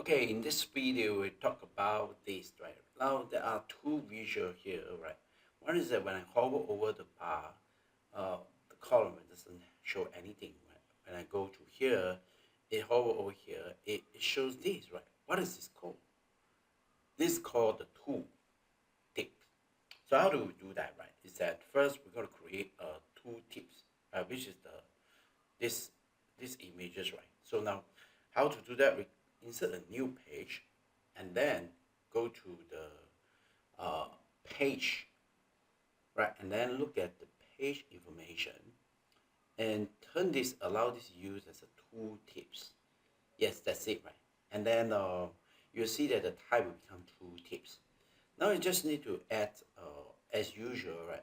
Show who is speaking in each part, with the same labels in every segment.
Speaker 1: Okay, in this video, we talk about this, right? Now, there are two visual here, right? One is that when I hover over the bar, the column doesn't show anything, right? When I go to here, it hover over here, it shows this, right? What is this called? This is called the tool tip. So how do we do that, right? Is that first we're going to create a tool tips, which is this these images, right? So now, how to do that? We insert a new page, and then go to the page, right? And then look at the page information, and allow this use as a tool tips. Yes, that's it, right? And then you'll see that the type will become tool tips. Now you just need to add, as usual, right?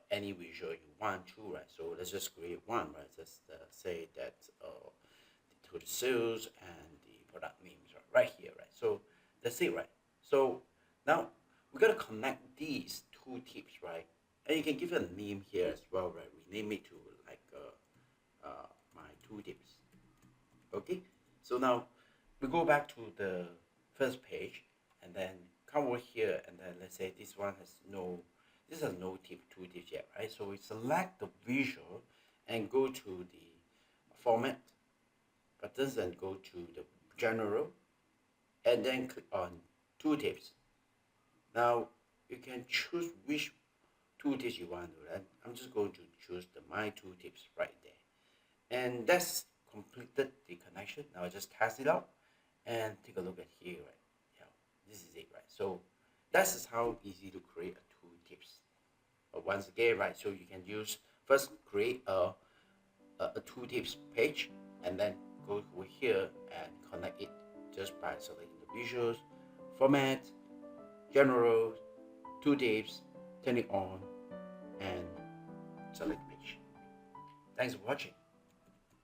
Speaker 1: Any visual you want to, right? So let's just create one, right? Just say that to the sales and the product names right here, right? So that's it, right? So now we gotta connect these two tips, right? And you can give it a name here as well, right? We name it to like my two tips. Okay. So now we go back to the first page and then come over here, and then let's say this one has no two tips yet, right? So we select the visual and go to the format buttons and go to the general and then click on tooltips. Now you can choose which tooltips you want to, right? I'm just going to choose the my tooltips right there, and that's completed the connection. Now I just test it out and take a look at here, right? Yeah, this is it, right? So that's how easy to create a tooltips. But once again, right, so you can use first create a tooltips page, and then go over here and connect it just by selecting the visuals, format, general, tooltips, turn it on, and select page. Thanks for watching.